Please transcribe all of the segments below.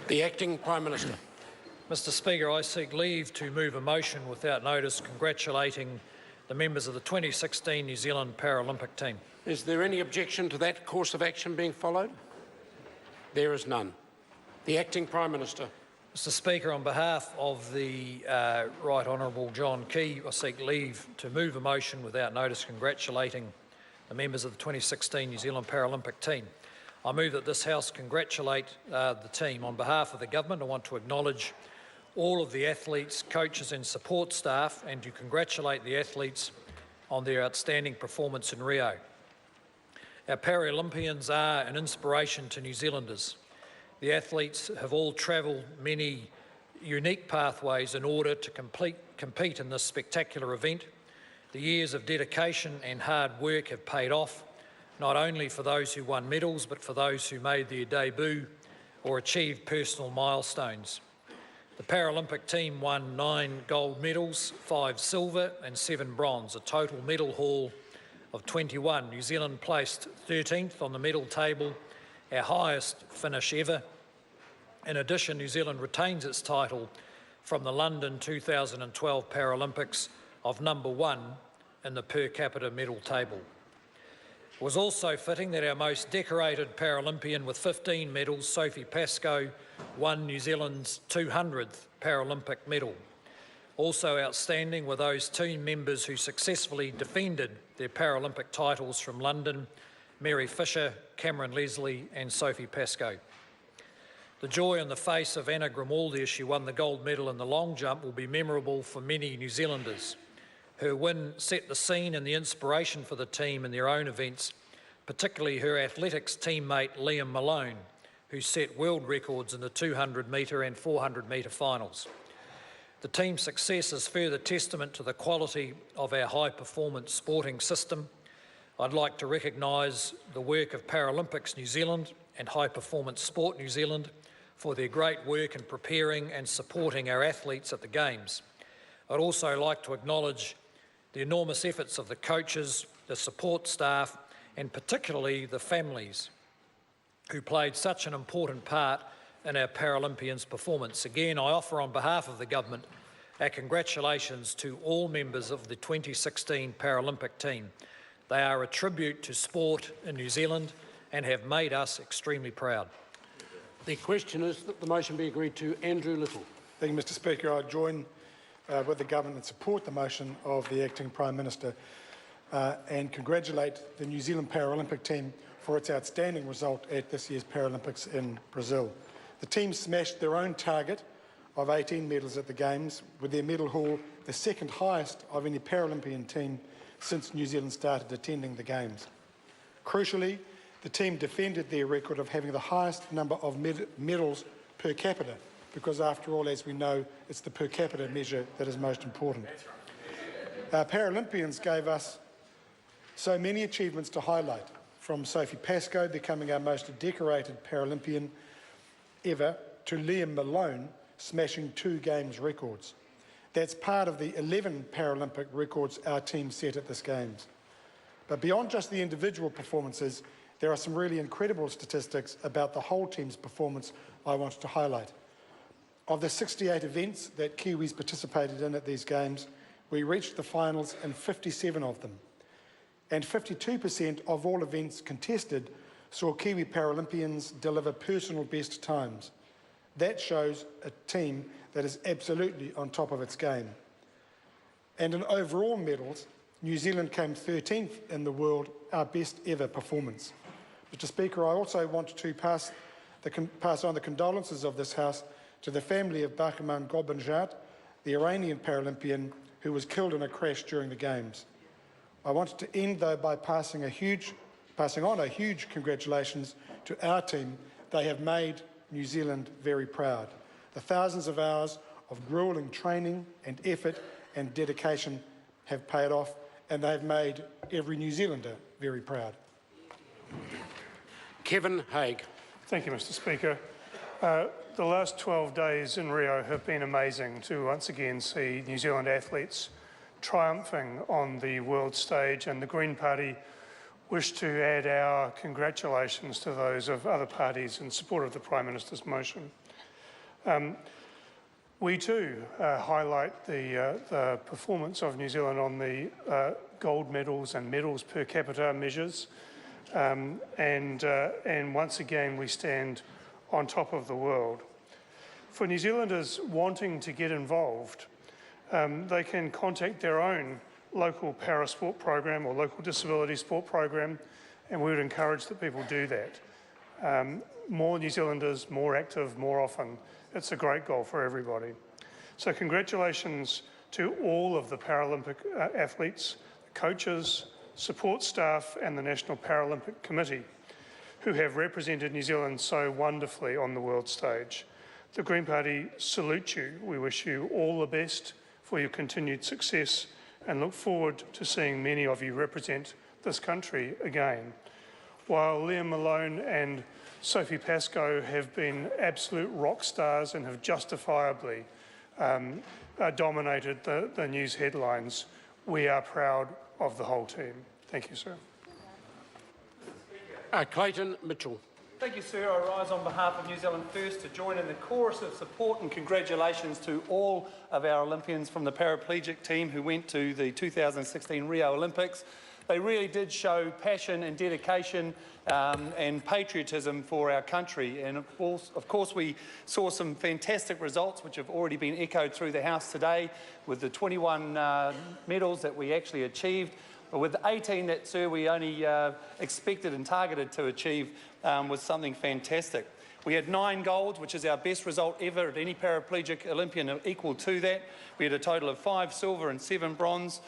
The Acting Prime Minister. Mr Speaker, I seek leave to move a motion without notice congratulating the members of the 2016 New Zealand Paralympic team. Is there any objection to that course of action being followed? There is none. The Acting Prime Minister. Mr Speaker, on behalf of the Right Honourable John Key, I seek leave to move a motion without notice congratulating the members of the 2016 New Zealand Paralympic team. I move that this House congratulate the team. On behalf of the Government, I want to acknowledge all of the athletes, coaches and support staff and to congratulate the athletes on their outstanding performance in Rio. Our Paralympians are an inspiration to New Zealanders. The athletes have all travelled many unique pathways in order to compete in this spectacular event. The years of dedication and hard work have paid off, not only for those who won medals, but for those who made their debut or achieved personal milestones. The Paralympic team won 9 gold medals, 5 silver and 7 bronze, a total medal haul of 21. New Zealand placed 13th on the medal table, our highest finish ever. In addition, New Zealand retains its title from the London 2012 Paralympics of #1 in the per capita medal table. It was also fitting that our most decorated Paralympian with 15 medals, Sophie Pascoe, won New Zealand's 200th Paralympic medal. Also outstanding were those team members who successfully defended their Paralympic titles from London: Mary Fisher, Cameron Leslie and Sophie Pascoe. The joy on the face of Anna Grimaldi as she won the gold medal in the long jump will be memorable for many New Zealanders. Her win set the scene and the inspiration for the team in their own events, particularly her athletics teammate Liam Malone, who set world records in the 200-metre and 400-metre finals. The team's success is further testament to the quality of our high-performance sporting system. I'd like to recognise the work of Paralympics New Zealand and High Performance Sport New Zealand for their great work in preparing and supporting our athletes at the Games. I'd also like to acknowledge the enormous efforts of the coaches, the support staff and particularly the families who played such an important part in our Paralympians' performance. Again, I offer on behalf of the Government our congratulations to all members of the 2016 Paralympic team. They are a tribute to sport in New Zealand and have made us extremely proud. The question is that the motion be agreed to. Andrew Little. Thank you, Mr Speaker. I join with the Government and support the motion of the Acting Prime Minister and congratulate the New Zealand Paralympic team for its outstanding result at this year's Paralympics in Brazil. The team smashed their own target of 18 medals at the Games, with their medal haul the second highest of any Paralympian team since New Zealand started attending the Games. Crucially, the team defended their record of having the highest number of medals per capita, because after all, as we know, it's the per capita measure that is most important. Our Paralympians gave us so many achievements to highlight, from Sophie Pascoe becoming our most decorated Paralympian ever to Liam Malone smashing 2 Games records. That's part of the 11 Paralympic records our team set at this Games. But beyond just the individual performances, there are some really incredible statistics about the whole team's performance I want to highlight. Of the 68 events that Kiwis participated in at these Games, we reached the finals in 57 of them. And 52% of all events contested saw Kiwi Paralympians deliver personal best times. That shows a team that is absolutely on top of its game. And in overall medals, New Zealand came 13th in the world, our best ever performance. Mr Speaker, I also want to pass on the condolences of this House to the family of Bakuman Gobinjat, the Iranian Paralympian who was killed in a crash during the Games. I wanted to end, though, by passing on a huge congratulations to our team. They have made New Zealand very proud. The thousands of hours of gruelling training and effort and dedication have paid off, and they've made every New Zealander very proud. Kevin Haig. Thank you, Mr Speaker. The last 12 days in Rio have been amazing to once again see New Zealand athletes triumphing on the world stage, and the Green Party wish to add our congratulations to those of other parties in support of the Prime Minister's motion. We too highlight the performance of New Zealand on the gold medals and medals per capita measures, and once again we stand on top of the world. For New Zealanders wanting to get involved, they can contact their own local parasport program or local disability sport program, and we would encourage that people do that. More New Zealanders, more active, more often. It's a great goal for everybody. So congratulations to all of the Paralympic athletes, coaches, support staff and the National Paralympic Committee who have represented New Zealand so wonderfully on the world stage. The Green Party salute you. We wish you all the best for your continued success and look forward to seeing many of you represent this country again. While Liam Malone and Sophie Pascoe have been absolute rock stars and have justifiably dominated the news headlines, we are proud of the whole team. Thank you, sir. Clayton Mitchell. Thank you, sir. I rise on behalf of New Zealand First to join in the chorus of support and congratulations to all of our Olympians from the paraplegic team who went to the 2016 Rio Olympics. They really did show passion and dedication and patriotism for our country. And of course, we saw some fantastic results which have already been echoed through the House today with the 21 medals that we actually achieved. But with 18 that, sir, we only expected and targeted to achieve was something fantastic. We had 9 golds, which is our best result ever at any paraplegic Olympian, equal to that. We had a total of 5 silver and 7 bronze.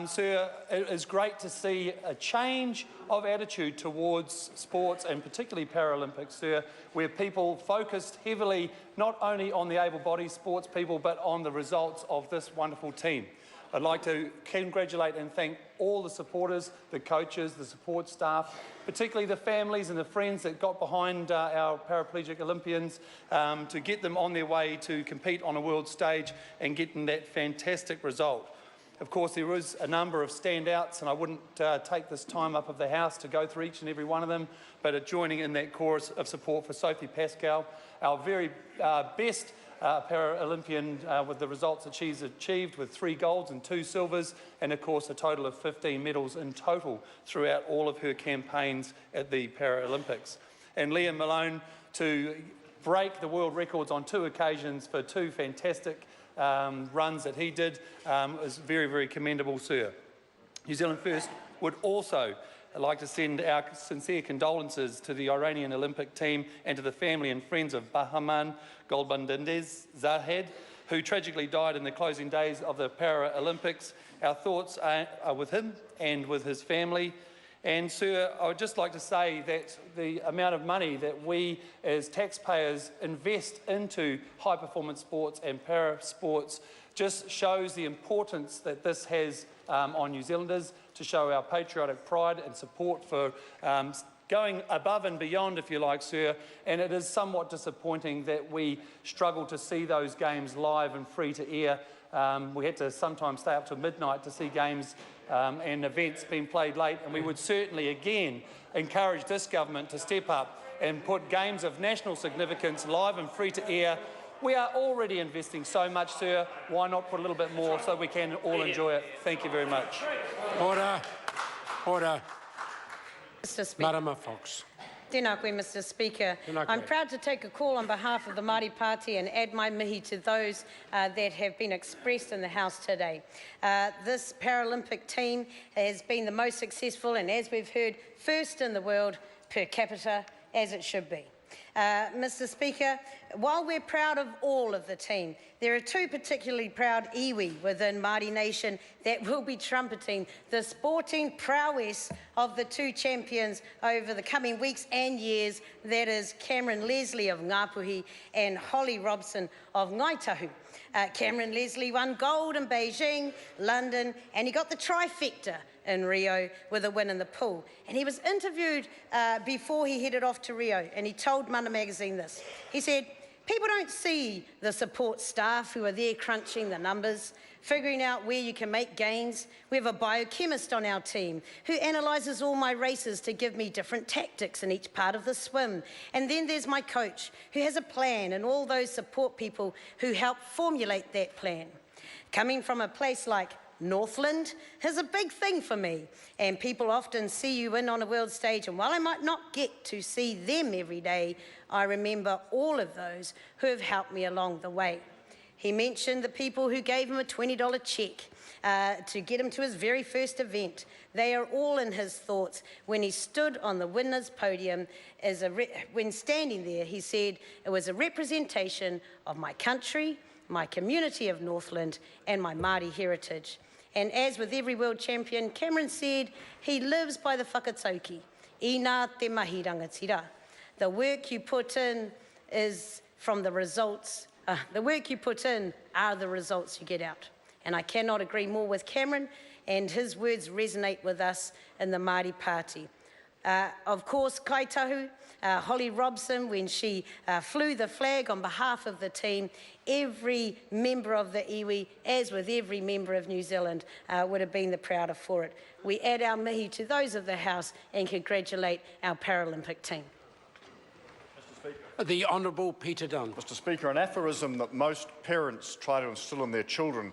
Sir, it is great to see a change of attitude towards sports and particularly Paralympics, sir, where people focused heavily not only on the able-bodied sports people but on the results of this wonderful team. I'd like to congratulate and thank all the supporters, the coaches, the support staff, particularly the families and the friends that got behind our paraplegic Olympians to get them on their way to compete on a world stage and getting that fantastic result. Of course, there is a number of standouts, and I wouldn't take this time up of the House to go through each and every one of them, but joining in that chorus of support for Sophie Pascoe, our very best Paralympian with the results that she's achieved with 3 golds and 2 silvers, and of course a total of 15 medals in total throughout all of her campaigns at the Paralympics. And Liam Malone to break the world records on 2 occasions for 2 fantastic runs that he did is very, very commendable, sir. New Zealand First would also like to send our sincere condolences to the Iranian Olympic team and to the family and friends of Bahman Golbandindez Zahed, who tragically died in the closing days of the Paralympics. Our thoughts are with him and with his family. And, sir, I would just like to say that the amount of money that we as taxpayers invest into high-performance sports and para-sports just shows the importance that this has on New Zealanders, to show our patriotic pride and support for going above and beyond, if you like, sir. And it is somewhat disappointing that we struggle to see those games live and free to air. We had to sometimes stay up till midnight to see games and events being played late, and we would certainly again encourage this government to step up and put games of national significance live and free to air. We are already investing so much, sir. Why not put a little bit more so we can all enjoy it? Thank you very much. Order. Order. Mr. Speaker. Marama Fox. Tēnā koe, Mr. Speaker. I'm proud to take a call on behalf of the Māori Party and add my mihi to those that have been expressed in the House today. This Paralympic team has been the most successful and, as we've heard, first in the world per capita, as it should be. Mr. Speaker, while we're proud of all of the team, there are 2 particularly proud iwi within Māori Nation that will be trumpeting the sporting prowess of the 2 champions over the coming weeks and years. That is Cameron Leslie of Ngāpuhi and Holly Robson of Ngaitahu. Cameron Leslie won gold in Beijing, London, and he got the trifecta in Rio with a win in the pool. And he was interviewed before he headed off to Rio, and he told Mana magazine this. He said, "People don't see the support staff who are there crunching the numbers. figuring out where you can make gains. We have a biochemist on our team who analyses all my races to give me different tactics in each part of the swim. And then there's my coach who has a plan and all those support people who help formulate that plan. Coming from a place like Northland is a big thing for me, and people often see you win on a world stage, and while I might not get to see them every day, I remember all of those who have helped me along the way. He mentioned the people who gave him a $20 check to get him to his very first event. They are all in his thoughts. When he stood on the winner's podium, when standing there, he said it was a representation of my country, my community of Northland, and my Māori heritage. And as with every world champion, Cameron said he lives by the whakatauki. I nā te mahi rangatira. The work you put in is from the results. The work you put in are the results you get out. And I cannot agree more with Cameron, and his words resonate with us in the Māori Party. Of course, kaitahu, Holly Robson, when she flew the flag on behalf of the team, every member of the iwi, as with every member of New Zealand, would have been the prouder for it. We add our mihi to those of the House and congratulate our Paralympic team. The Honourable Peter Dunne. Mr Speaker, an aphorism that most parents try to instil in their children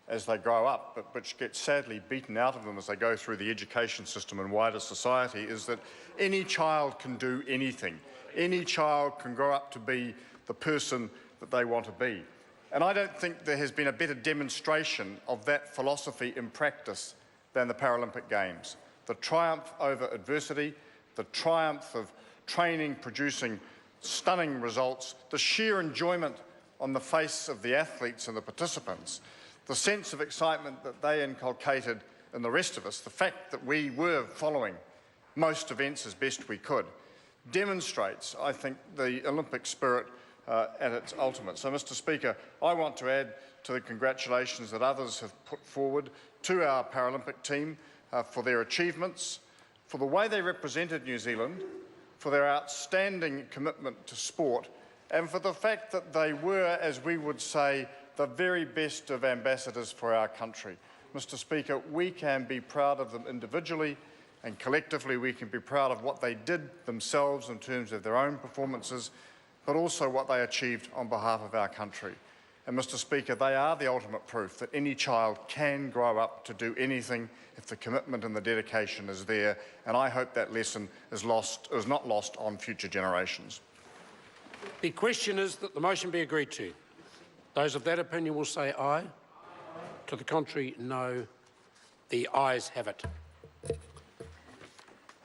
as they grow up, but which gets sadly beaten out of them as they go through the education system and wider society, is that any child can do anything. Any child can grow up to be the person that they want to be. And I don't think there has been a better demonstration of that philosophy in practice than the Paralympic Games. The triumph over adversity, the triumph of training producing stunning results, the sheer enjoyment on the face of the athletes and the participants, the sense of excitement that they inculcated in the rest of us, the fact that we were following most events as best we could, demonstrates, I think, the Olympic spirit at its ultimate. So, Mr Speaker, I want to add to the congratulations that others have put forward to our Paralympic team for their achievements, for the way they represented New Zealand, for their outstanding commitment to sport, and for the fact that they were, as we would say, the very best of ambassadors for our country. Mr Speaker, we can be proud of them individually, and collectively we can be proud of what they did themselves in terms of their own performances, but also what they achieved on behalf of our country. And Mr Speaker, they are the ultimate proof that any child can grow up to do anything if the commitment and the dedication is there, and I hope that lesson is not lost on future generations. The question is that the motion be agreed to. Those of that opinion will say aye. To the contrary, no. The ayes have it.